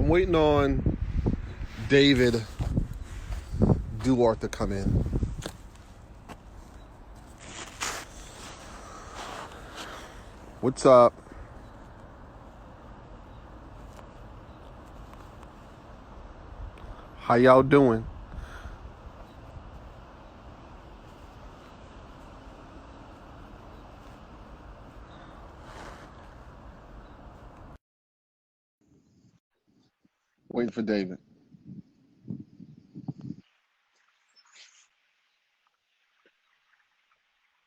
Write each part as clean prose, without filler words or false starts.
I'm waiting on David Douyard to come in. What's up? How y'all doing? Waiting for David.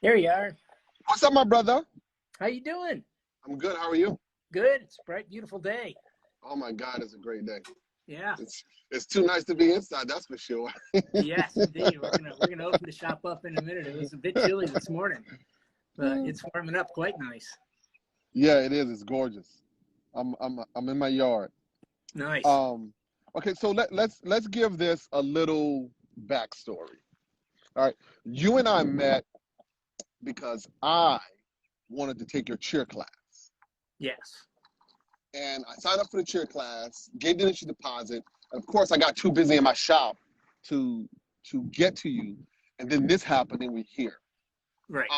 There you are. What's up, my brother? How you doing? I'm good. How are you? Good. It's a bright, beautiful day. Oh my God, it's a great day. Yeah. It's too nice to be inside, that's for sure. Yes, indeed. We're gonna open the shop up in a minute. It was a bit chilly this morning, but it's warming up quite nice. Yeah, it is. It's gorgeous. I'm in my yard. Nice. Okay, so let's give this a little backstory. All right, you and I met because I wanted to take your cheer class. Yes. And I signed up for the cheer class, gave the initial deposit, and of course I got too busy in my shop to get to you. And then this happened and we're here. Right.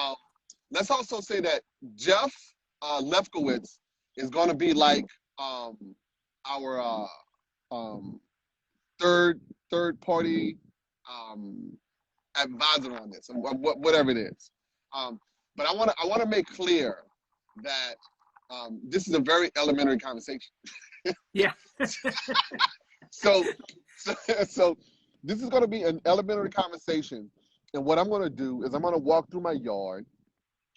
Let's also say that Jeff Lefkowitz is going to be like our third party advisor on this, and whatever it is. But I want to make clear that this is a very elementary conversation. Yeah. so this is going to be an elementary conversation, and what I'm going to do is I'm going to walk through my yard.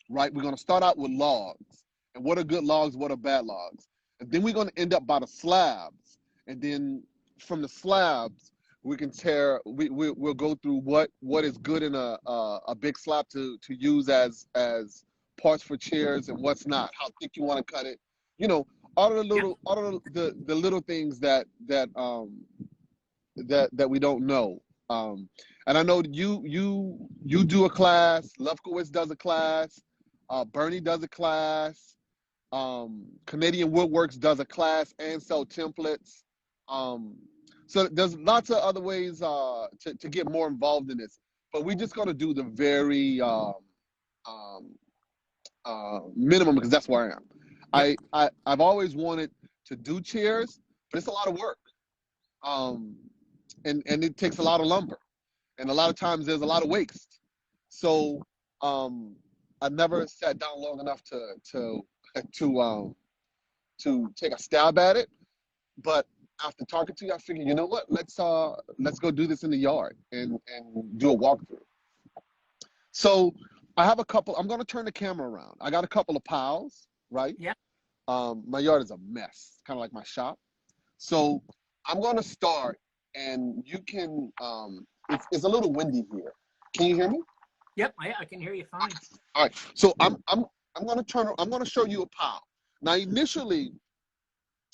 Right, we're going to start out with logs, and what are good logs, what are bad logs, and then we're going to end up by the slabs, and then from the slabs we can we'll go through what is good in a big slab to use as parts for chairs, and what's not, how thick you want to cut it, all of the little things that we don't know. And I know you do a class, Lefkowitz does a class, Bernie does a class, Canadian Woodworks does a class and sell templates. So there's lots of other ways to get more involved in this, but we're just going to do the very minimum, because that's where I am. I've always wanted to do chairs, but it's a lot of work, and it takes a lot of lumber, and a lot of times there's a lot of waste. So I never sat down long enough to take a stab at it. But after talking to you, I figured, you know what? Let's go do this in the yard and do a walkthrough. So I have a couple. I'm going to turn the camera around. I got a couple of piles, right? Yeah. My yard is a mess, kind of like my shop. So I'm going to start, and you can. It's a little windy here. Can you hear me? Yep. I can hear you fine. All right. So I'm going to show you a pile. Now, initially,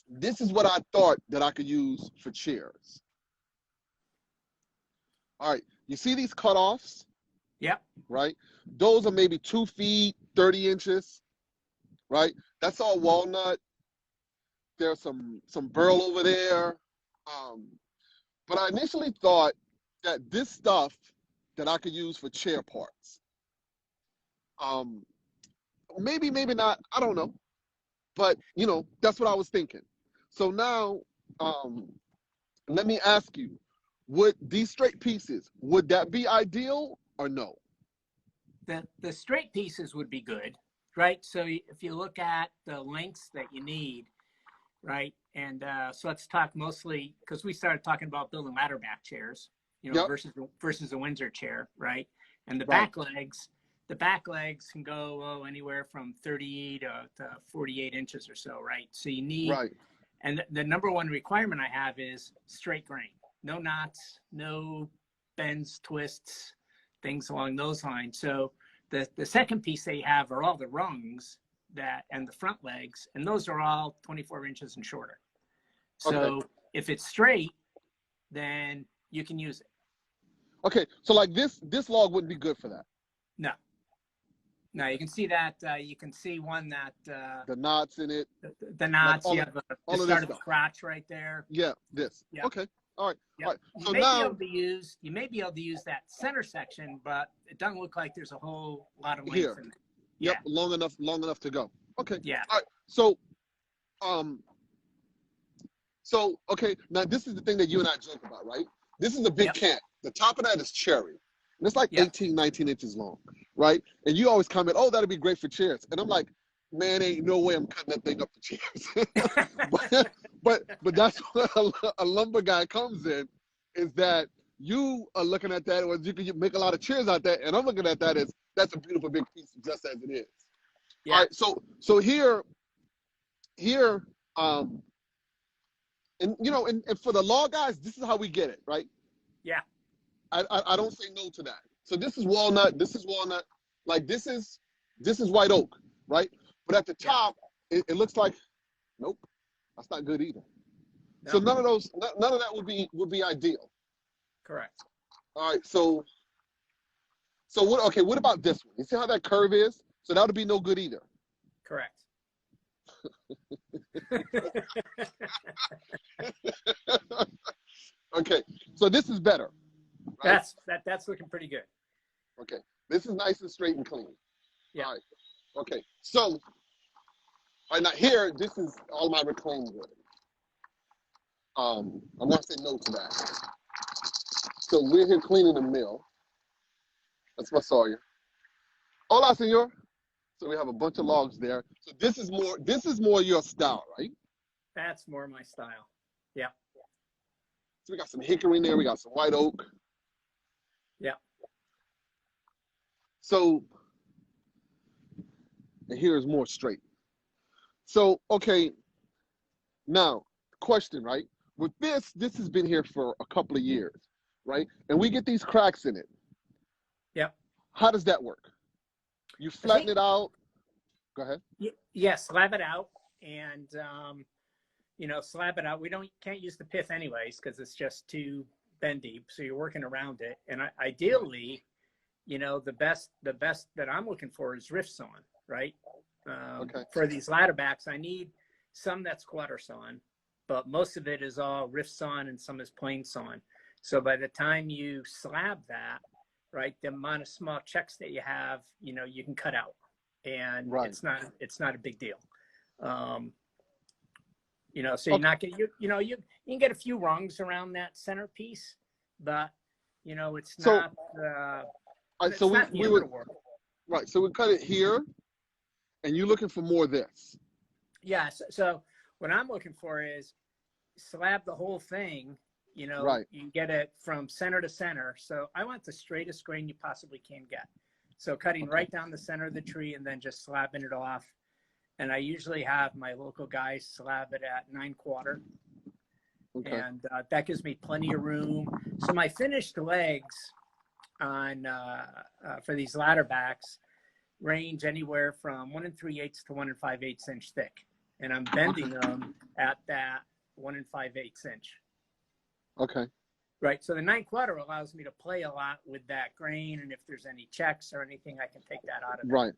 this is what I thought that I could use for chairs. All right. You see these cutoffs? Yep. Right? Those are maybe 2 feet, 30 inches, right? That's all walnut. There's some burl over there. But I initially thought that this stuff that I could use for chair parts. Maybe not, I don't know. But, that's what I was thinking. So now, let me ask you, would these straight pieces, would that be ideal or no? The straight pieces would be good, right? So if you look at the lengths that you need, right? And so let's talk mostly, because we started talking about building ladder back chairs, Yep. versus a Windsor chair, right? And the Right. back legs can go anywhere from 30 to 48 inches or so, right? So you need, Right. and the number one requirement I have is straight grain, no knots, no bends, twists, things along those lines. So the second piece they have are all the rungs and the front legs, and those are all 24 inches and shorter. So Okay. if it's straight, then you can use it. Okay, so like this log wouldn't be good for that. No. No, you can see that. You can see one that The knots in it. the knots. Like You have all the of start this of the stuff. crotch right there. Yeah, this. Yeah. Okay. All right. Yep. All right. You So may now, be able to use. You may be able to use that center section, but it doesn't look like there's a whole lot of length here. in it. Yep. Yeah. Long enough to go. Okay. Yeah. All right. So, okay. Now this is the thing that you and I joke about, right? This is a big Yep. can. The top of that is cherry. And it's like Yep. 18, 19 inches long, right? And you always comment, oh, that'd be great for chairs. And I'm like, man, ain't no way I'm cutting that thing up for chairs. but that's where a lumber guy comes in, is that you are looking at that, or you can make a lot of chairs out there, and I'm looking at that as that's a beautiful big piece just as it is. Yeah. All right, so here, and you know, and for the law guys, this is how we get it, right? Yeah. I don't say no to that. So this is walnut, like this is white oak, right? But at the top, it looks like, nope, that's not good either. No. So none of that would be ideal. Correct. All right, so what? Okay, what about this one? You see how that curve is? So that would be no good either. Correct. Okay, so this is better. Right? That's looking pretty good. Okay, this is nice and straight and clean. Yeah. All right. Okay, so all right, now here, this is all my reclaimed wood. I'm gonna say no to that. So we're here cleaning the mill. That's my sawyer. Hola, senor. So we have a bunch of logs there. So this is more your style, right? That's more my style. Yeah. So we got some hickory in there. We got some white oak. Yeah. So, and here is more straight. So, okay. Now, question, right? With this has been here for a couple of years, right? And we get these cracks in it. Yeah. How does that work? You flatten it out. Go ahead. Yeah, slab it out, and slab it out. We can't use the pith anyways because it's just too bendy. So you're working around it, and ideally, the best that I'm looking for is rift sawn, right? Okay. For these ladder backs, I need some that's quarter sawn, but most of it is all rift sawn and some is plain sawn. So by the time you slab that, right, the amount of small checks that you have, you can cut out, and right. it's not a big deal. So you're not gonna, you can get a few rungs around that centerpiece, but it's not. Right, so we would right. So we cut it here, and you're looking for more of this. Yeah. So what I'm looking for is slab the whole thing. Right. You get it from center to center. So I want the straightest grain you possibly can get. So cutting right down the center of the tree and then just slabbing it off. And I usually have my local guys slab it at 9/4. Okay. And that gives me plenty of room. So my finished legs on for these ladder backs range anywhere from 1 3/8 to 1 5/8 inch thick. And I'm bending them at that 1 5/8 inch. Okay. Right. So the 9/4 allows me to play a lot with that grain, and if there's any checks or anything, I can take that out of it. Right.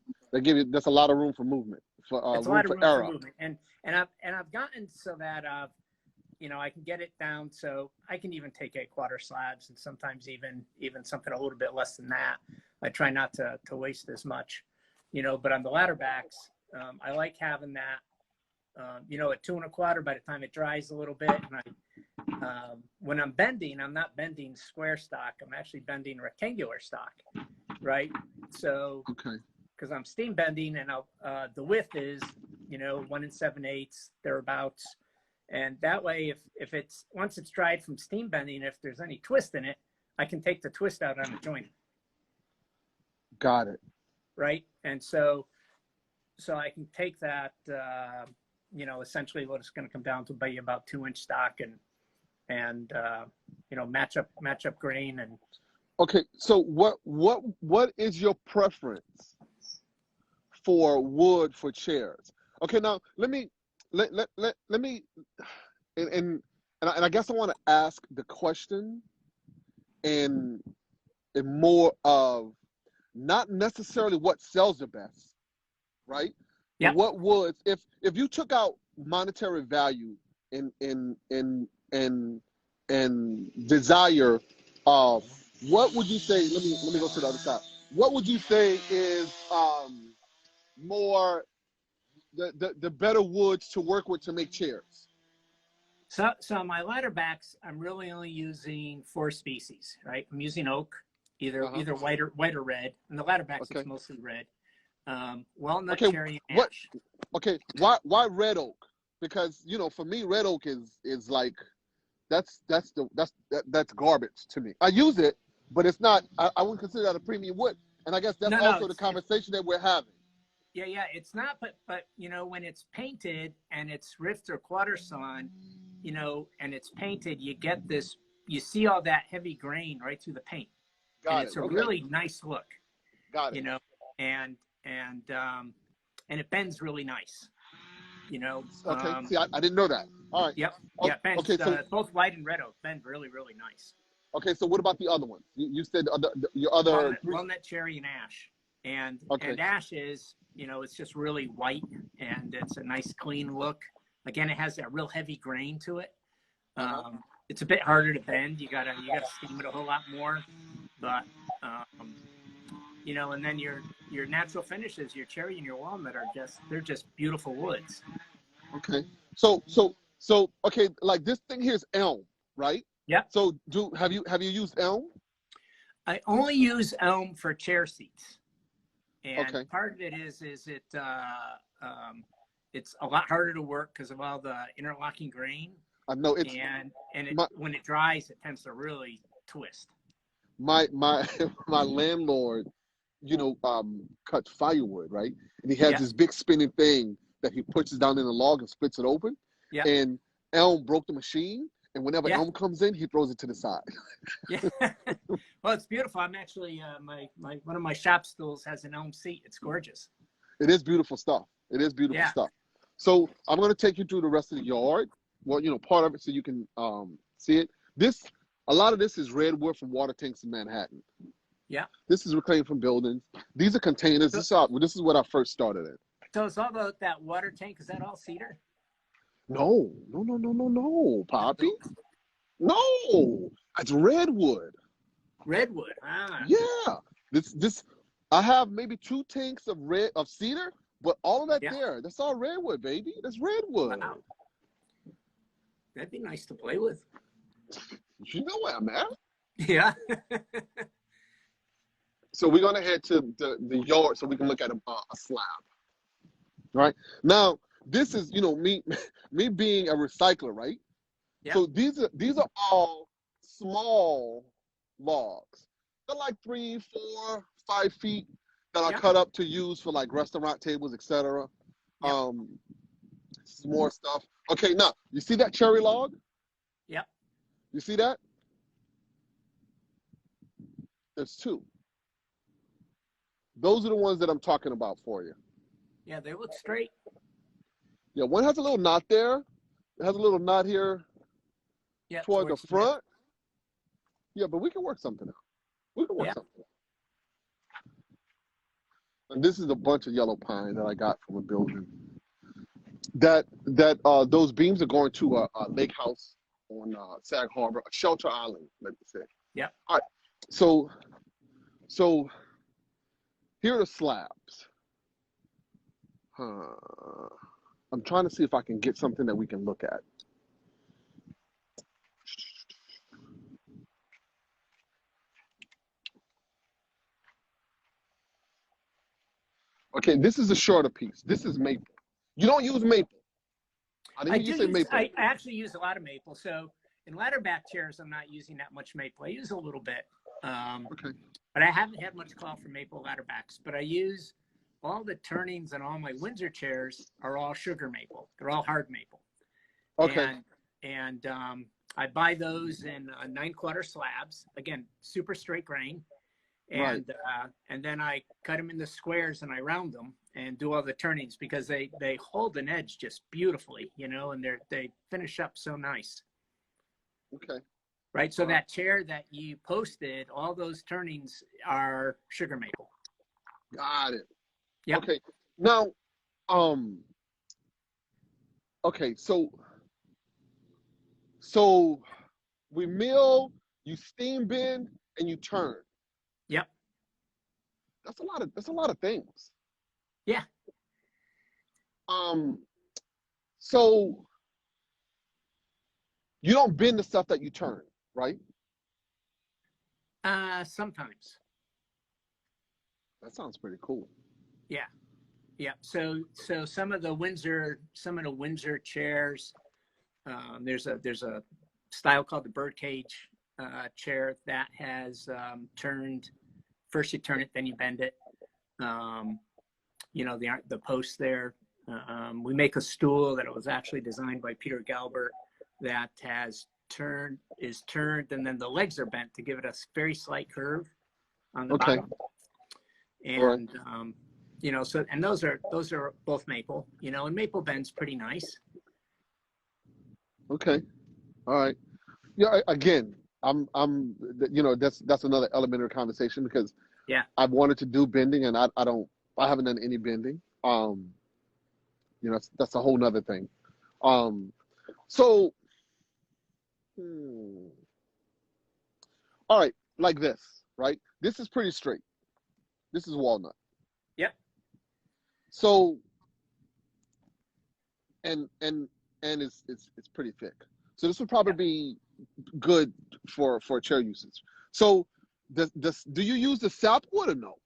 That's a lot of room for movement. It's a lot of room for movement, and I've gotten so that I can get it down so I can even take 8/4 slabs, and sometimes even something a little bit less than that. I try not to waste as much, But on the ladder backs, I like having that, at 2 1/4 by the time it dries a little bit, and when I'm bending, I'm not bending square stock. I'm actually bending rectangular stock, right? So, okay, because I'm steam bending, and the width is, 1 7/8 thereabouts, and that way, if it's once it's dried from steam bending, if there's any twist in it, I can take the twist out on the joint. Got it. Right, and so I can take that, essentially what it's going to come down to be about 2-inch stock and match up grain. And okay, so what is your preference for wood for chairs? Okay, now let me and I guess I want to ask the question in more of not necessarily what sells the best, right? But Yep. what woods, if you took out monetary value and desire, what would you say? Let me go to the other side. What would you say is more the better woods to work with to make chairs? So my ladder backs, I'm really only using 4 species, right? I'm using oak, either white or red. And the ladder backs, Okay. it's mostly red. Walnut, Okay. cherry, and ash. Okay. Why red oak? Because for me, red oak is like that's garbage to me. I use it, but it's not. I wouldn't consider that a premium wood. And I guess that's also the conversation that we're having. Yeah, it's not, but when it's painted and it's rift or quarter sawn, and it's painted, you get this, you see all that heavy grain right through the paint. It's a really nice look. Got it. And it bends really nice. Okay. See, I didn't know that. All right. Yep. Yeah, it bends. Okay, so both white and red oak bend really, really nice. Okay, so what about the other ones? You said your other walnut, cherry, and ash. And ash is, it's just really white, and it's a nice clean look. Again, it has that real heavy grain to it. It's a bit harder to bend. You gotta steam it a whole lot more. But and then your natural finishes, your cherry and your walnut they're just beautiful woods. Okay. So okay, like this thing here is elm, right? Yeah. So have you used elm? I only use elm for chair seats. And part of it is it's a lot harder to work because of all the interlocking grain. I know it's when it dries, it tends to really twist. My landlord, cuts firewood, right? And he has this big spinning thing that he pushes down in the log and splits it open. Yeah. And elm broke the machine, and whenever elm comes in, he throws it to the side. Yeah. Well, it's beautiful. I'm actually one of my shop stools has an elm seat. It's gorgeous. It is beautiful stuff. It is beautiful stuff. So I'm going to take you through the rest of the yard. Well, part of it so you can see it. A lot of this is redwood from water tanks in Manhattan. Yeah. This is reclaimed from buildings. These are containers. This is what I first started in. So it's all about that water tank. Is that all cedar? No, Poppy. No, it's redwood. Redwood. Ah. Yeah. This. I have maybe 2 tanks of cedar, but all of that there, that's all redwood, baby. That's redwood. Wow. That'd be nice to play with. You know where I'm at. Yeah. So we're gonna head to the yard so we can look at a slab. Right now, this is me being a recycler, right? Yeah. So these are all small logs. They're like 3, 4, 5 feet that are cut up to use for like restaurant tables, etc. More stuff. Okay, now you see that cherry log? Yeah. You see that? There's 2. Those are the ones that I'm talking about for you. Yeah, they look straight. Yeah, one has a little knot there. It has a little knot here toward the front. Yeah, but we can work something out. We can work something out. And this is a bunch of yellow pine that I got from a building. Those beams are going to a lake house on Sag Harbor, a shelter island, let me say. Yeah. All right. So here are the slabs. I'm trying to see if I can get something that we can look at. Okay, this is a shorter piece. This is maple. You don't use maple. I didn't hear you say maple. I actually use a lot of maple. So in ladder back chairs, I'm not using that much maple. I use a little bit. But I haven't had much call for maple ladder backs. But I use all the turnings and all my Windsor chairs are all sugar maple. They're all hard maple. Okay. And I buy those in 9/4 slabs. Again, super straight grain. And and then I cut them into squares and I round them and do all the turnings because they hold an edge just beautifully, and they finish up so nice. Okay. Right. So that chair that you posted, all those turnings are sugar maple. Got it. Yep. Okay. Now, um, okay, so we mill, you steam bend, and you turn. Yep. That's a lot of things. Yeah. Um, so you don't bend the stuff that you turn, right? Sometimes. That sounds pretty cool. Yeah. Yeah. So some of the Windsor chairs, there's a style called the birdcage chair that has turned. First you turn it, then you bend it. The posts there. We make a stool that was actually designed by Peter Galbert that is turned, and then the legs are bent to give it a very slight curve on the Okay. bottom. All right. And those are both maple. And maple bend's pretty nice. Okay. All right. Yeah. Again, that's another elementary conversation because Yeah. I've wanted to do bending and I haven't done any bending. That's a whole nother thing. So, all right, like this, right? This is pretty straight. This is walnut. Yep. So, and it's pretty thick. So this would probably be good for chair usage. So, do you use the sapwood or no?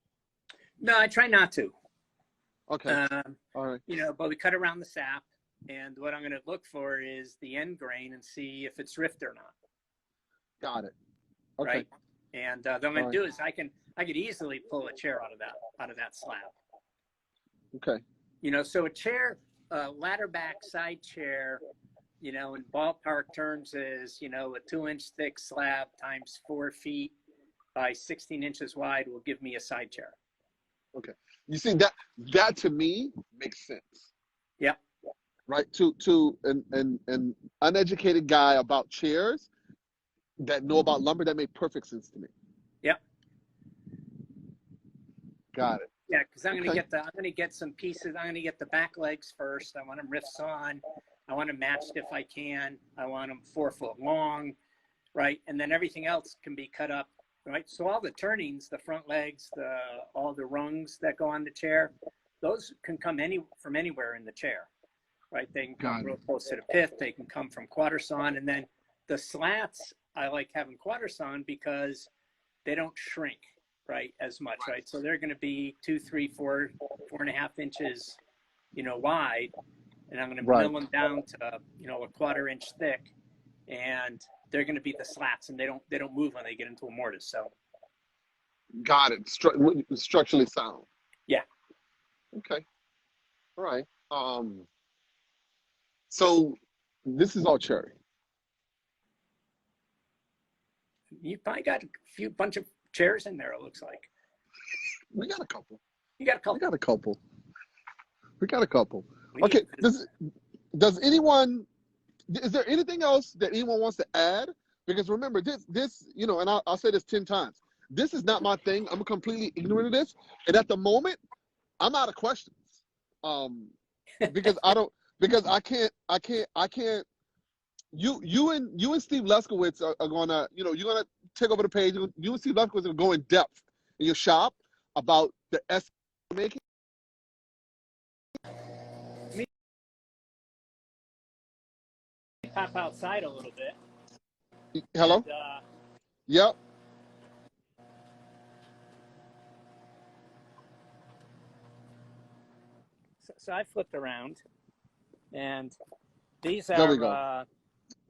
No, I try not to. Okay. All right. But we cut around the sap, and what I'm going to look for is the end grain and see if it's rift or not. Got it. Okay. Right. And what I'm going to do is I could easily pull a chair out of that slab. Okay. So a chair, ladder back side chair, in ballpark terms is, a 2-inch thick slab times 4 feet by 16 inches wide will give me a side chair. Okay. You see that to me makes sense. Yep. Right. To an uneducated guy about chairs that know about lumber, that made perfect sense to me. Yep. Got it. Yeah, because I'm gonna get some pieces. I'm gonna get the back legs first. I want them riffs on. I want them matched if I can. I want them 4 foot long, right? And then everything else can be cut up, right? So all the turnings, the front legs, all the rungs that go on the chair, those can come from anywhere in the chair, right? They can come real close to the pith. They can come from quarter sawn, and then the slats I like having quarter sawn because they don't shrink, right, as much, right? So they're going to be 2, 3, 4, 4.5 inches, wide, and I'm going to mill them down to a 1/4 inch thick, and they're going to be the slats, and they don't move when they get into a mortise. So, got it. Structurally sound. Yeah. Okay. All right. So this is all cherry. You probably got a bunch of chairs in there. It looks like we got a couple. You got a couple. We got a couple. Okay. Does anyone? Is there anything else that anyone wants to add? Because remember, this, and I'll say this 10 times. This is not my thing. I'm completely ignorant of this, and at the moment, I'm out of questions. Because I can't. You and Steve Leskowitz are gonna, you're gonna take over the page. You and Steve Leskowitz are gonna go in depth in your shop about the S making. Pop outside a little bit. Hello? And, yep. So I flipped around, and these There we are go.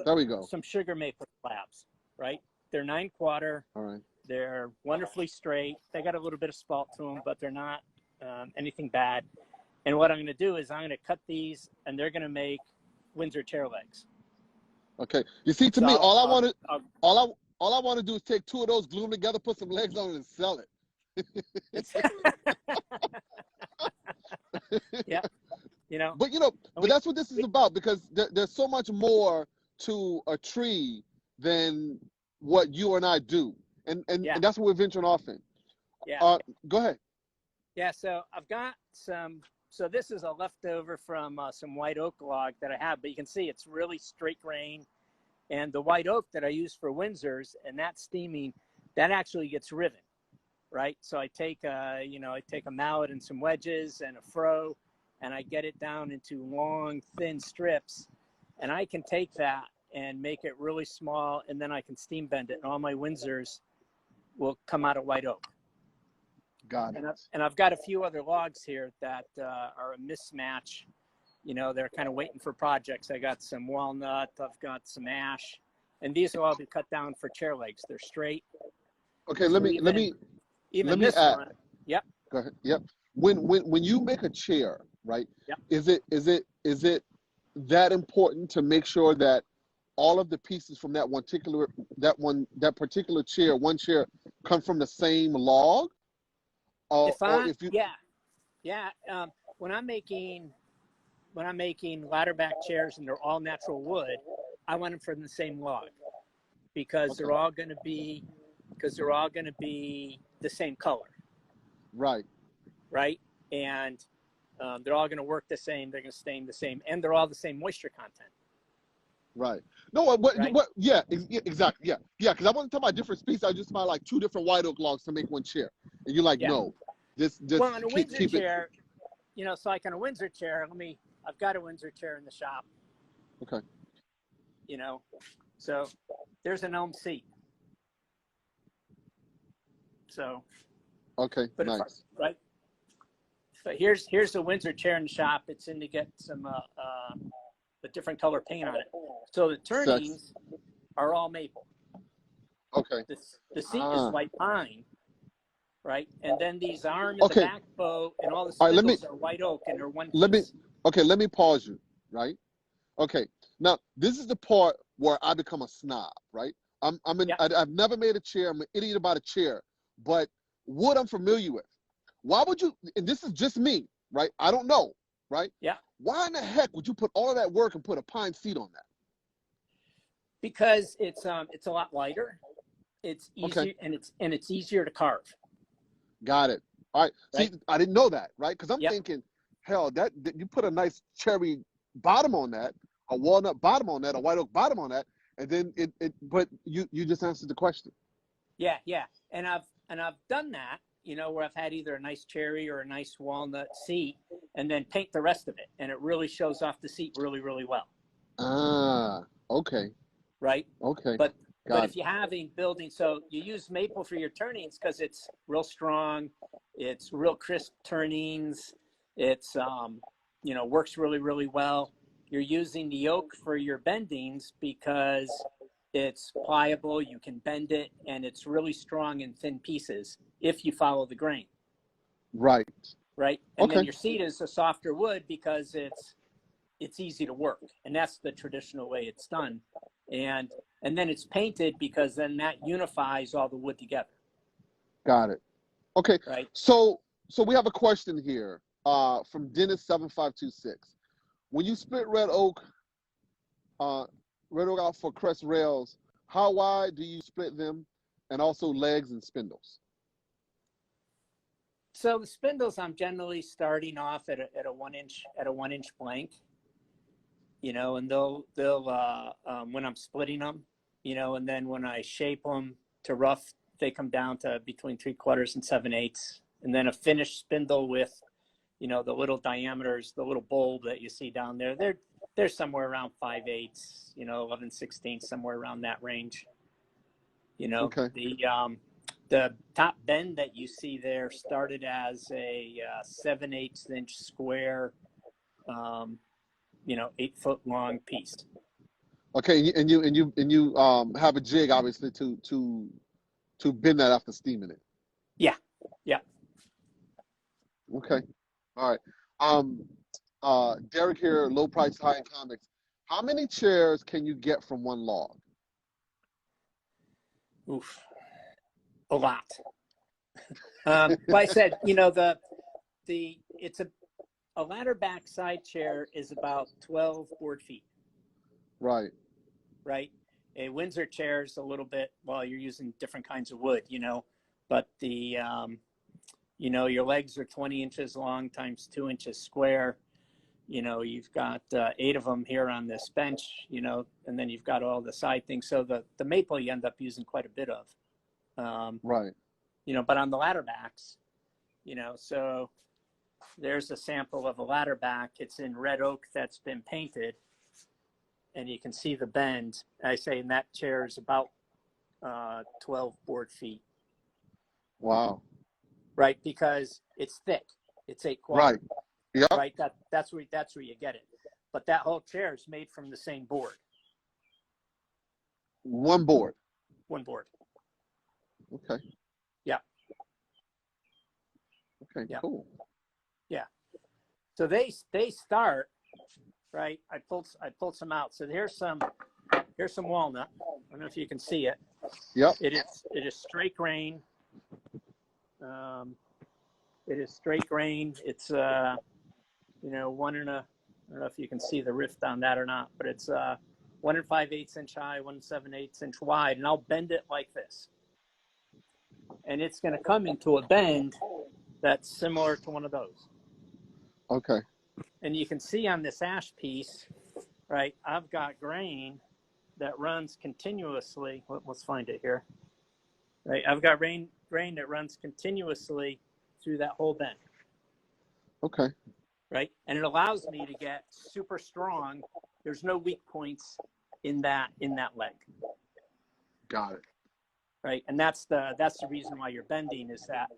There we go. some sugar maple slabs, right? They're 9/4. All right. They're wonderfully straight. They got a little bit of spalt to them, but they're not anything bad. And what I'm going to do is I'm going to cut these, and they're going to make Windsor chair legs. Okay. You see, to me, all I want to do is take 2 of those, glue them together, put some legs on it, and sell it. Yeah. But that's what this is about, because there's so much more to a tree than what you and I do, and that's what we're venturing off in. Yeah. Go ahead. Yeah, so I've got some. So this is a leftover from some white oak log that I have, but you can see it's really straight grain. And the white oak that I use for Windsors and that steaming, that actually gets riven, right? So I take I take a mallet and some wedges and a froe, and I get it down into long, thin strips, and I can take that and make it really small, and then I can steam bend it, and all my Windsors will come out of white oak. Got it. And I've got a few other logs here that are a mismatch. They're kind of waiting for projects. I got some walnut, I've got some ash, and these will all be cut down for chair legs. They're straight. Okay, So let me this add. one. Yep. Go ahead. Yep. When you make a chair, right? Yep. Is it that important to make sure that all of the pieces from that particular chair, one chair, come from the same log? When I'm making ladder back chairs and they're all natural wood, I want them from the same log because they're all going to be the same color. Right. Right. And they're all going to work the same. They're going to stain the same, and they're all the same moisture content. Right. No. Yeah. Exactly. Yeah. Yeah. Because I wasn't talking about different species. I just found like 2 different white oak logs to make one chair, and you're like, no, this well, on a keep Windsor it. chair, so like on a Windsor chair, I've got a Windsor chair in the shop. Okay. So there's an elm seat. So. Okay. Nice. Right. So here's the Windsor chair in the shop. It's in to get some a different color paint on it. So the turnings are all maple. Okay. The seat is white pine. Right, and then these arm and the back bow and all the spindles are white oak, and they're one piece. Let me pause you, right? Okay, now this is the part where I become a snob, right? I've never made a chair. I'm an idiot about a chair, but wood I'm familiar with. Why would you? And this is just me, right? I don't know, right? Yeah. Why in the heck would you put all of that work and put a pine seat on that? Because it's a lot lighter. It's easier and it's easier to carve. Got it. All right. Right? See, I didn't know that, right? Because I'm thinking, hell, that you put a nice cherry bottom on that, a walnut bottom on that, a white oak bottom on that, and then but you just answered the question. Yeah. And I've done that, where I've had either a nice cherry or a nice walnut seat, and then paint the rest of it, and it really shows off the seat really, really well. Ah, okay. Right. Okay. But if you have a building, so you use maple for your turnings because it's real strong, it's real crisp turnings, it's works really, really well. You're using the oak for your bendings because it's pliable, you can bend it, and it's really strong in thin pieces if you follow the grain. Right. Right. And then your seat is a softer wood because it's easy to work, and that's the traditional way it's done. And then it's painted because then that unifies all the wood together. Got it. Okay. Right. So we have a question here from Dennis7526. When you split red oak out for crest rails, how wide do you split them, and also legs and spindles? So the spindles, I'm generally starting off at a 1 inch blank. And they'll when I'm splitting them, and then when I shape them to rough, they come down to between 3/4 and 7/8. And then a finished spindle with, the little diameters, the little bulb that you see down there, they're somewhere around 5/8, 11/16, somewhere around that range. Okay. The top bend that you see there started as a 7/8 inch square, 8 foot long piece. Okay, and you have a jig obviously to bend that after steaming it. Yeah. Okay, all right. Derek here, low price, high in comics. How many chairs can you get from one log? Oof, a lot. Like I said, it's a ladder back side chair is about 12 board feet. Right. Right. A Windsor chair is a little bit, well, you're using different kinds of wood, but the, You know, your legs are 20 inches long times 2 inches square. You know, you've got 8 of them here on this bench, you know, and then you've got all the side things. So the maple you end up using quite a bit of. Right. You know, but on the ladder backs, you know, so there's a sample of a ladder back. It's in red oak that's been painted, and you can see the bend. I say, and that chair is about 12 board feet. Wow. Right, because it's thick. It's 8 Right. quadrant. Yep. Right. That's where you get it. But that whole chair is made from the same board. One board. One board. Okay. Yeah. Okay. Yeah. Cool. Yeah. So they start, right. I pulled some out. So here's some walnut. I don't know if you can see it. Yep. It is straight grain. It is straight grain. It's you know, I don't know if you can see the rift on that or not, but it's 1 5/8 inch high, 1 7/8 inch wide, and I'll bend it like this. And it's going to come into a bend that's similar to one of those. Okay. And you can see on this ash piece, right, I've got grain that runs continuously. Let's find it here. Right, I've got grain that runs continuously through that whole bend. Okay. Right, and it allows me to get super strong. There's no weak points in that leg. Got it. Right, and that's the reason why you're bending, is that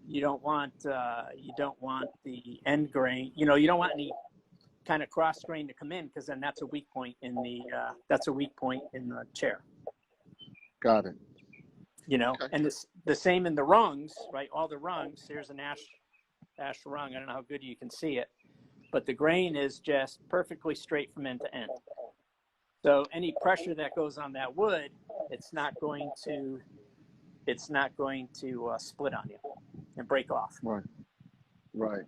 you don't want the end grain. You know, you don't want any kind of cross grain to come in, because then that's a weak point in the chair. Got it. You know, Okay. and the same in the rungs, right? All the rungs. Here's an ash rung. I don't know how good you can see it, but the grain is just perfectly straight from end to end. So any pressure that goes on that wood, it's not going to split on you and break off. Right. Right.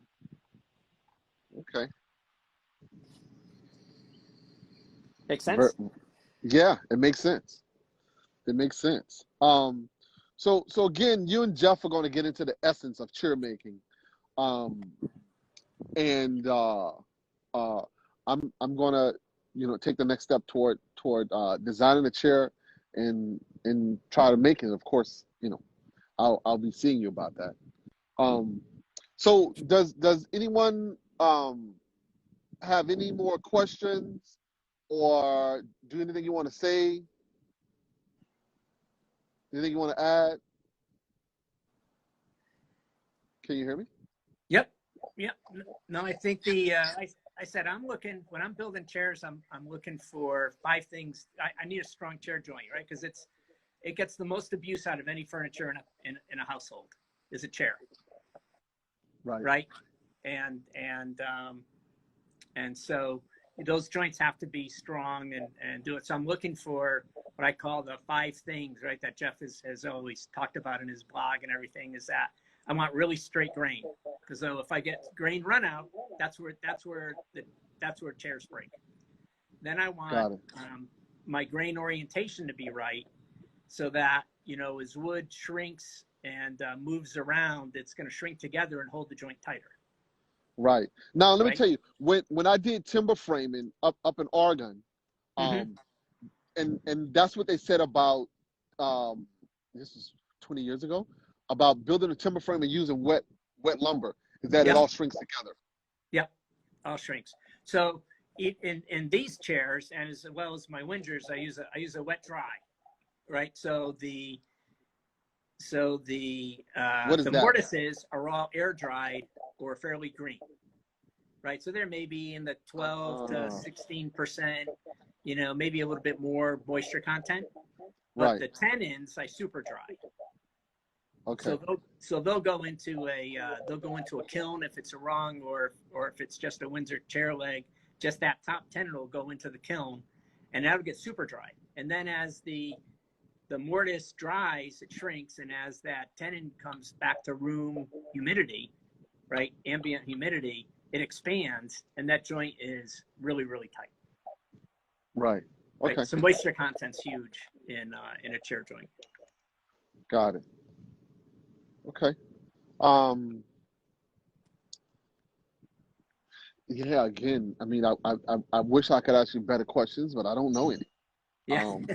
Okay. Make sense? Yeah, it makes sense. It makes sense. So again, you and Jeff are going to get into the essence of chair making, and I'm going to, you know, take the next step toward designing a chair and try to make it. Of course, you know, I'll be seeing you about that. So does anyone have any more questions, or do anything you want to say? Anything you want to add? Can you hear me? Yep. No, I think I said when I'm building chairs, I'm looking for 5 things. I need a strong chair joint, right? Because it gets the most abuse out of any furniture in a household is a chair. Right. Right. And so those joints have to be strong and do it. So I'm looking for what I call the 5 things, right, that Jeff has always talked about in his blog and everything, is that I want really straight grain, because if I get grain run out, that's where chairs break. Then I want my grain orientation to be right, so that, you know, as wood shrinks and moves around, it's going to shrink together and hold the joint tighter. Right. Now, let me tell you, when I did timber framing up in Oregon, and that's what they said about, this was 20 years ago, about building a timber frame and using wet lumber, is that it all shrinks together. Yep, all shrinks. So in these chairs, and as well as my whingers, I use a wet dry, right? So the mortises are all air dried or fairly green, right? So they're maybe in the 12 to 16%, you know, maybe a little bit more moisture content. But the tenons I super dry. Okay. So they'll go into a kiln if it's a rung, or if it's just a Windsor chair leg, just that top tenon will go into the kiln, and that'll get super dry. And then as the mortise dries, it shrinks, and as that tenon comes back to room humidity, right, ambient humidity, it expands, and that joint is really, really tight. Right. Okay. Right? So moisture content's huge in a chair joint. Got it. Okay. Um, yeah, again, I mean, I wish I could ask you better questions, but I don't know any. Yeah. Um,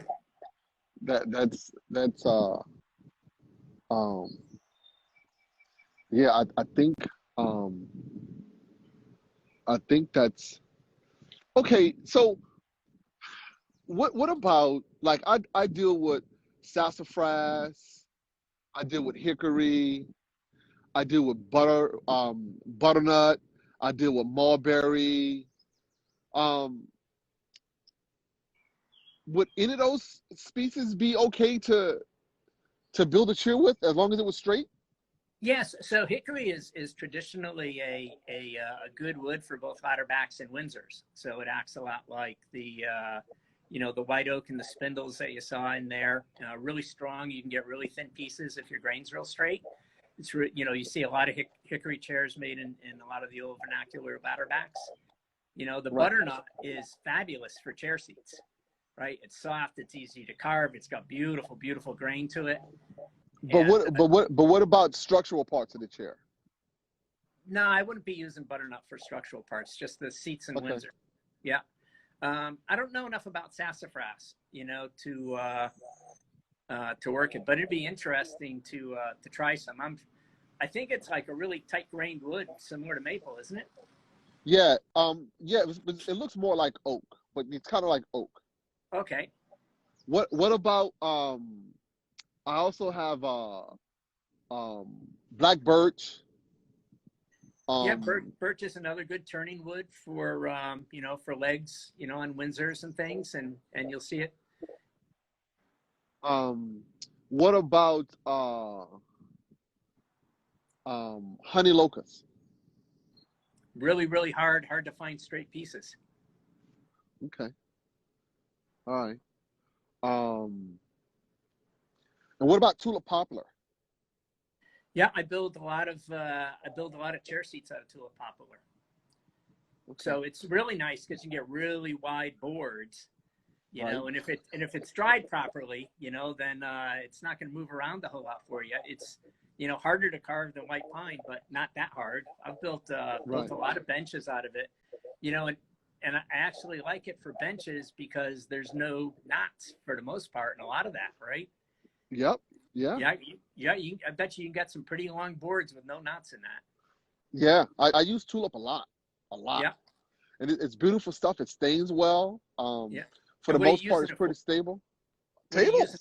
that's um, yeah, um, I think that's okay. So what about like I deal with sassafras, I deal with hickory, I deal with butternut, I deal with mulberry. Um, would any of those species be okay to build a chair with as long as it was straight? Yes, so hickory is traditionally a good wood for both ladderbacks and Windsors. So it acts a lot like the white oak and the spindles that you saw in there. Really strong. You can get really thin pieces if your grain's real straight. You see a lot of hickory chairs made in a lot of the old vernacular ladderbacks. The Right. butternut is fabulous for chair seats, right? It's soft, it's easy to carve, it's got beautiful, beautiful grain to it. But And what about structural parts of the chair? no, I wouldn't be using butternut for structural parts, just the seats and Okay. Windsor. Yeah. I don't know enough about sassafras, to work it, but it'd be interesting to try some. I think it's like a really tight grained wood, similar to maple, isn't it? Yeah. Yeah. It looks more like oak, but it's kind of like oak. Okay. What about I also have black birch. Yeah, Um, birch is another good turning wood for legs, on Windsors and things, and you'll see it um, what about honey locust? really, really hard to find straight pieces. Okay. All right. Um, and what about tulip poplar? Yeah, I build a lot of chair seats out of tulip poplar. Okay. So it's really nice because you get really wide boards, Right. and if it's dried properly, then it's not going to move around a whole lot for you. It's harder to carve than white pine, but not that hard. I've built Right. a lot of benches out of it, and I actually like it for benches because there's no knots for the most part, and a lot of that, right? Yep. Yeah. Yeah, I bet you can get some pretty long boards with no knots in that. Yeah. I use tulip a lot, Yeah, and it's beautiful stuff. It stains well. yeah. For And the what are you most part, using it's it pretty for? stable. What are you using?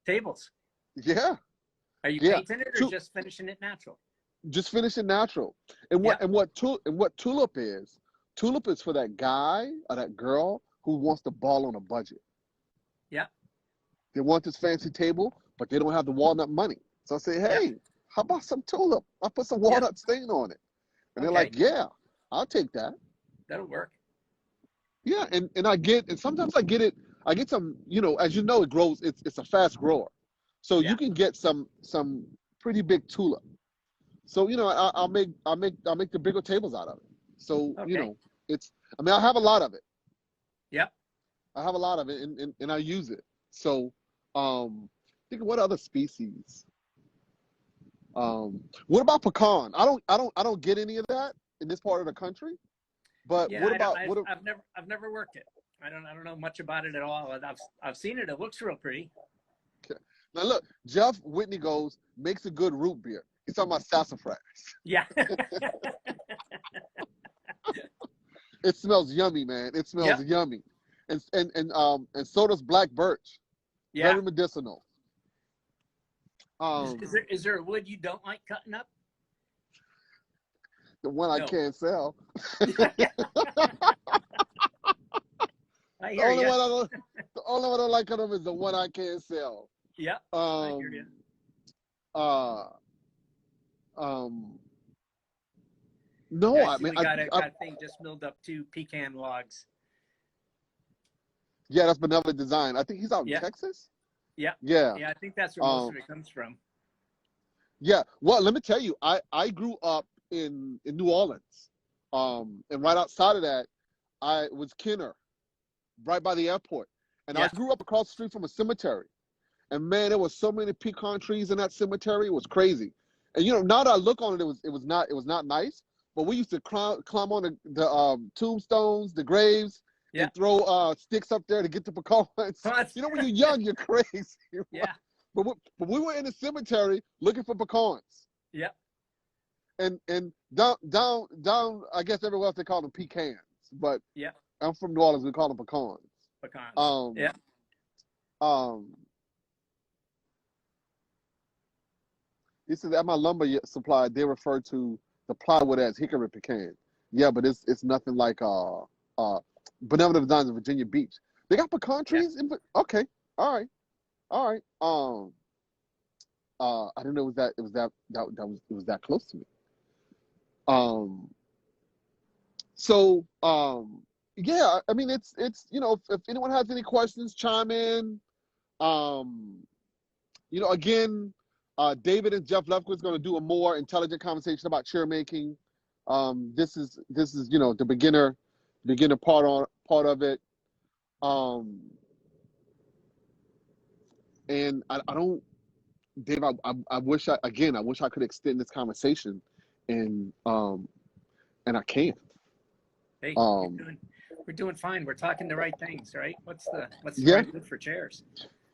Tables. Tables. Yeah. Are you Yeah. painting it or Tu- just finishing it natural? just finish it natural. And Yeah. what tulip is? Tulip is for that guy or that girl who wants to ball on a budget. Yeah. They want this fancy table, but they don't have the walnut money. So I say, Yeah. hey, how about some tulip? I'll put some Yeah. walnut stain on it. And they're Okay. like, yeah, I'll take that. That'll work. Yeah, and sometimes I get some, as you know, it grows, it's a fast grower. So you Yeah. can get some pretty big tulip. So, I'll make the bigger tables out of it. So, Okay. it's I mean I have a lot of it. Yeah. I have a lot of it and I use it. So think of what other species. What about pecan? I don't get any of that in this part of the country. But Yeah. what I don't. about what? I've never worked it. I don't know much about it at all. I've seen it. It looks real pretty. Now look, Jeff Whitney makes a good root beer. He's talking about sassafras. Yeah. It smells yummy, man. It smells Yeah. yummy. And so does black birch. Yeah. Very medicinal. Is there a wood you don't like cutting up? The one I No. can't sell. I The hear only you. the only one I don't like cut up is the one I can't sell. Yeah. I hear you. Uh, no, Yeah, I I see mean, we got a thing just milled up 2 pecan logs. yeah, that's Benevolent Design. I think he's out in Yeah. Texas. Yeah. Yeah. Yeah. I think that's where most Um, of it comes from. yeah. Well, let me tell you, I grew up in New Orleans. And right outside of that, I was Kenner, right by the airport. And I Yeah. grew up across the street from a cemetery. And man, there was so many pecan trees in that cemetery. It was crazy. And now that I look on it, it was not nice. But we used to climb on the tombstones, the graves, Yeah. and throw sticks up there to get the pecans. When you're young, you're crazy. Yeah. But we were in the cemetery looking for pecans. Yeah. And down, I guess everywhere else they call them pecans. But yeah, I'm from New Orleans, we call them pecans. Pecans. Yeah. This is at my lumber supply. They refer to the plywood as hickory pecan. Yeah, but it's nothing like Benevolent Designs in Virginia Beach. They got pecan trees. Okay, all right. I didn't know it was that close to me. Yeah. I mean, it's if anyone has any questions, chime in. Again. David and Jeff Lefkowitz going to do a more intelligent conversation about chair making. This is the beginner part of it. And I don't, Dave. I wish I could extend this conversation, and I can't. Hey, we're doing fine. We're talking the right things, right? What's the right wood for chairs?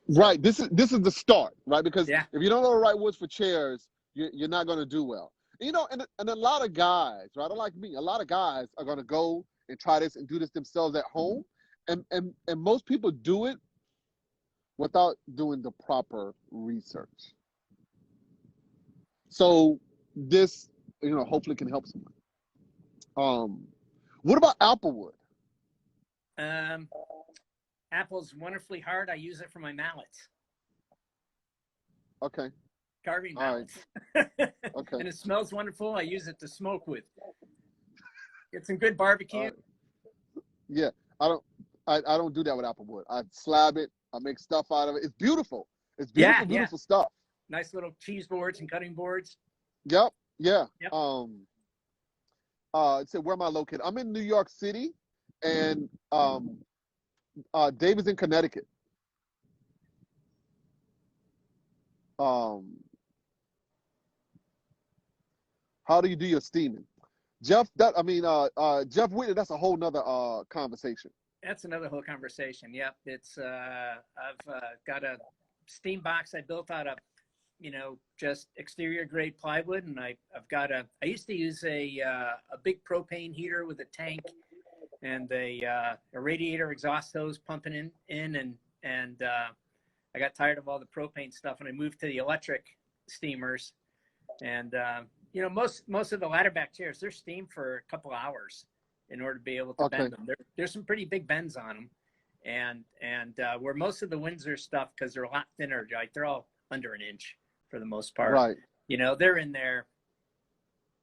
Right. This is the start, right? Because if you don't know the right woods for chairs, you're not going to do well. And a lot of guys, right? Like me, a lot of guys are going to go and try this and do this themselves at home, and most people do it without doing the proper research. So this, hopefully can help someone. What about applewood? Apple's wonderfully hard. I use it for my mallets. Okay. Carving mallets. Right. Okay. And it smells wonderful. I use it to smoke with. Get some good barbecue. Yeah, I don't do that with applewood. I slab it. I make stuff out of it. It's beautiful. It's beautiful stuff. Nice little cheese boards and cutting boards. Yep. Yeah. Yep. It said, where am I located? I'm in New York City, and Dave is in Connecticut. How do you do your steaming? Jeff Whitney, that's a whole nother conversation. That's another whole conversation. Yep. It's I've got a steam box I built out of just exterior grade plywood, and I used to use a big propane heater with a tank and a radiator exhaust hose pumping in and I got tired of all the propane stuff, and I moved to the electric steamers. And most of the ladder back chairs, they're steamed for a couple hours in order to be able to bend them. There's some pretty big bends on them, and where most of the Windsor stuff, because they're a lot thinner, like they're all under an inch for the most part. Right. They're in there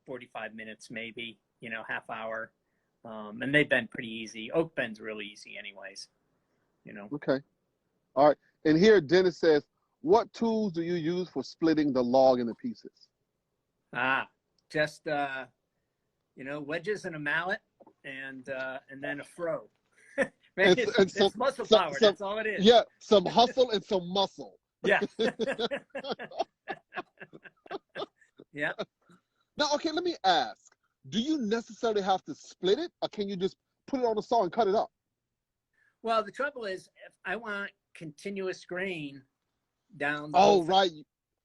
45 minutes maybe, half hour. And they bend pretty easy. Oak bends really easy anyways, Okay. All right. And here Dennis says, what tools do you use for splitting the log into pieces? Just, wedges and a mallet and then a fro. Man, it's muscle power. That's all it is. Yeah. Some hustle and some muscle. Yeah. Yeah. Now, okay, let me ask. Do you necessarily have to split it, or can you just put it on a saw and cut it up? Well, the trouble is, if I want continuous grain down. Right.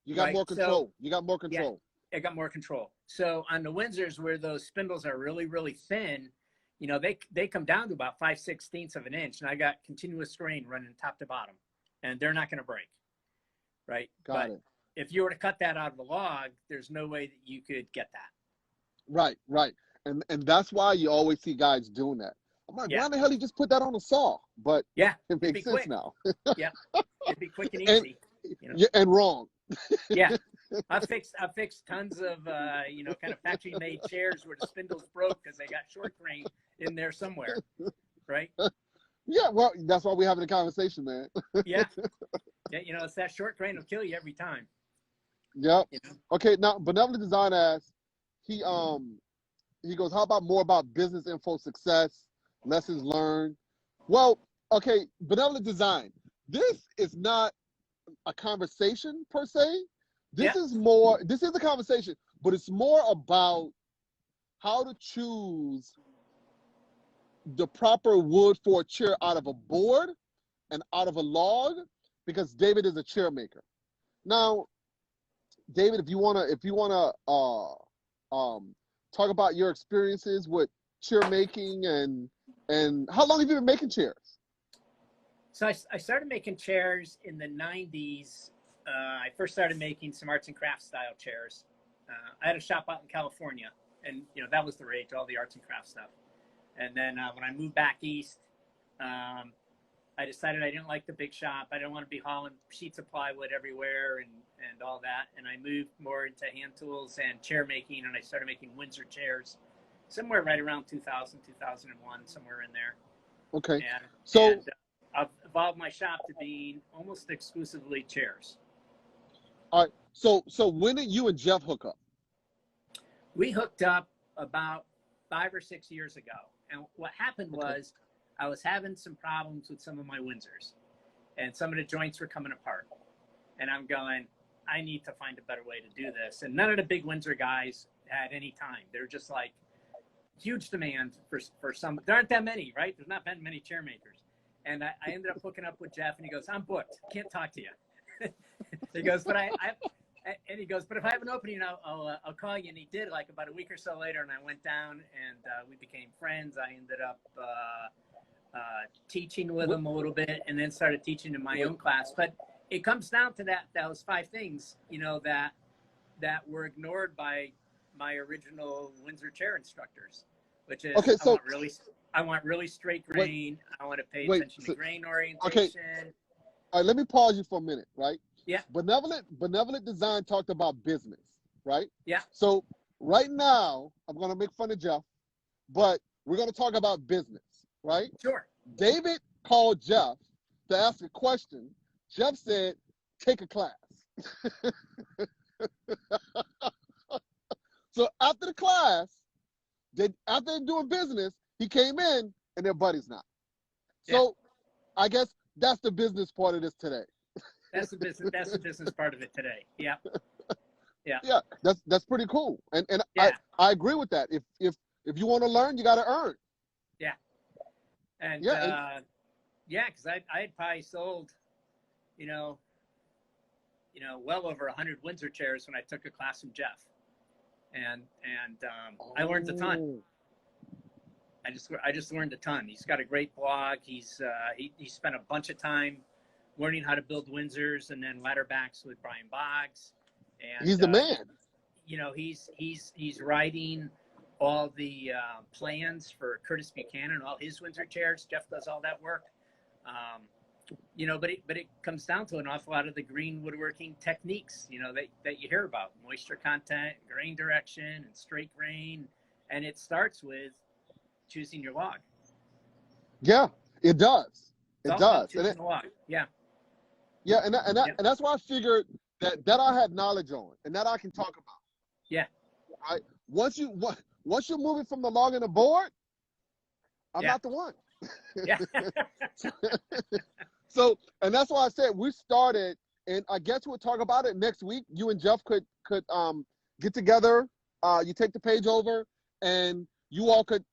You got more control. You got more control. Yeah, I got more control. So on the Windsors, where those spindles are really, really thin, they come down to about 5/16 of an inch, and I got continuous grain running top to bottom, and they're not going to break. Right. Got it. If you were to cut that out of a log, there's no way that you could get that. Right. And that's why you always see guys doing that. I'm like, why the hell you just put that on a saw? But it makes sense now. Yeah, it'd be quick and easy. And wrong. Yeah, I fixed tons of kind of factory made chairs where the spindles broke because they got short grain in there somewhere, right? Yeah, well, that's why we're having a conversation, man. Yeah, it's that short grain will kill you every time. Yep. Okay, now Benevolent Design asks, he goes, how about more about business info success, lessons learned? Well, okay, Benevolent Design, this is not a conversation per se, Yeah. This is a conversation, but it's more about how to choose the proper wood for a chair out of a board and out of a log, because David is a chair maker. Now, David, if you wanna talk about your experiences with chair making, and how long have you been making chairs? So I started making chairs in the 90s. I first started making some arts and crafts style chairs. I had a shop out in California, and that was the rage, all the arts and crafts stuff. And then when I moved back east, I decided I didn't like the big shop. I didn't want to be hauling sheets of plywood everywhere and all that. And I moved more into hand tools and chair making, and I started making Windsor chairs somewhere right around 2000, 2001, somewhere in there. Okay. And I've evolved my shop to being almost exclusively chairs. All right. So when did you and Jeff hook up? We hooked up about 5 or 6 years ago. And what happened was I was having some problems with some of my Windsors, and some of the joints were coming apart. And I'm going, I need to find a better way to do this. And none of the big Windsor guys had any time. They're just like huge demand for some. There aren't that many, right? There's not been many chair makers. And I ended up hooking up with Jeff, and he goes, I'm booked. Can't talk to you. He goes, but and he goes, but if I have an opening, I'll call you. And he did, like about a week or so later, and I went down and we became friends. I ended up teaching with him a little bit, and then started teaching in my own class. But it comes down to those 5 things, that were ignored by my original Windsor chair instructors, which is I want really straight grain. I want to pay attention to grain orientation. Okay. All right, let me pause you for a minute, right? Yeah. Benevolent Design talked about business, right? Yeah. So right now, I'm going to make fun of Jeff, but we're going to talk about business, right? Sure. David called Jeff to ask a question. Jeff said, take a class. So after the class, after they're doing business, he came in and they're buddies now. So I guess that's the business part of this today. That's the business part of it today. Yeah. Yeah. Yeah, that's pretty cool. And I agree with that. If you want to learn, you got to earn. Yeah. And because I had probably sold, well over 100 Windsor chairs when I took a class from Jeff, and I learned a ton. I just learned a ton. He's got a great blog. He spent a bunch of time learning how to build Windsors and then ladderbacks with Brian Boggs. And he's the man. He's writing all the plans for Curtis Buchanan, all his Windsor chairs. Jeff does all that work. But it comes down to an awful lot of the green woodworking techniques, that you hear about: moisture content, grain direction, and straight grain. And it starts with choosing your log. Yeah, it does. It does. Choosing the log. Yeah. Yeah, and that's why I figured that I had knowledge on and that I can talk about. Yeah. Right. Once you're moving from the log and the board, I'm not the one. Yeah. So, and that's why I said we started, and I guess we'll talk about it next week. You and Jeff could get together. You take the page over, and you all could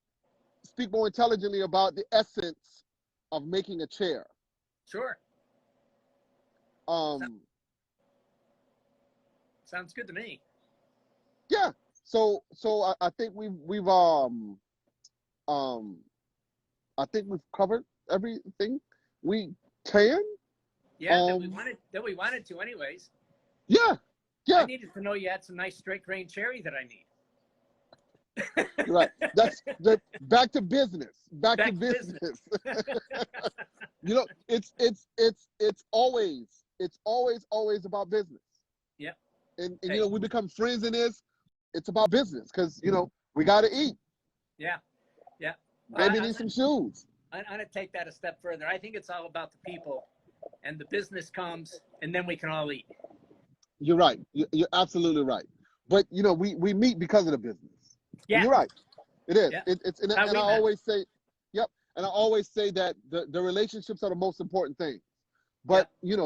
speak more intelligently about the essence of making a chair. Sure. Sounds good to me. Yeah. So I think we've covered everything we can. Yeah, that we wanted to anyways. Yeah. I needed to know you had some nice straight grain cherry that I need. Right. That's back to business. Back to business. It's always about business. Yeah. And we become friends in this. It's about business because we got to eat. Yeah. Yeah. Maybe need some shoes. I'm going to take that a step further. I think it's all about the people, and the business comes, and then we can all eat. You're right. You're absolutely right. But we meet because of the business. Yeah. You're right. It is. Yeah. And I always say, yep. And I always say that the relationships are the most important thing. But you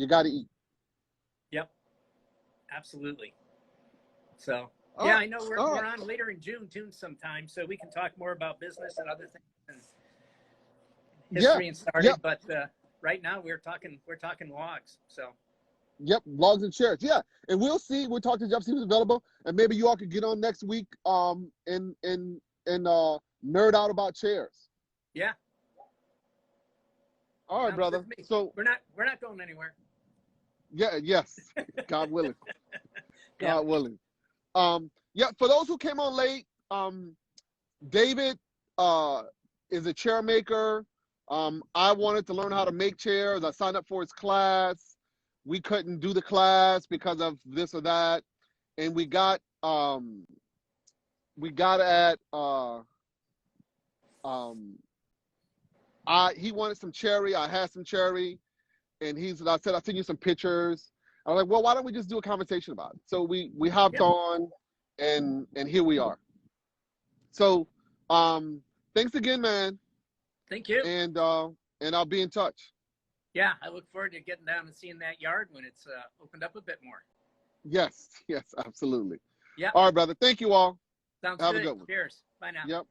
got to eat. Yep. absolutely. So Oh, yeah, I know we're oh, on later in June sometime, so we can talk more about business and other things and yeah, history and started. yep, But right now we're talking logs. So yep. Logs and chairs. Yeah, and we'll see. We'll talk to Jeff, see who's available, and maybe you all could get on next week. And nerd out about chairs. yeah, All right, sounds good brother. to me. So We're not going anywhere. yeah, yes, God willing, Yeah. God willing. Yeah. For those who came on late, David is a chair maker. I wanted to learn how to make chairs. I signed up for his class. We couldn't do the class because of this or that, and we got at he wanted some cherry. I had some cherry, and I said I'll send you some pictures. I was like, well, why don't we just do a conversation about it? So we hopped Yep. on, and here we are. So thanks again, man. Thank you. And I'll be in touch. Yeah, I look forward to getting down and seeing that yard when it's opened up a bit more. Yes, absolutely. Yeah. All right, brother. Thank you all. Sounds Have good. a good one. Cheers. Bye now. Yep.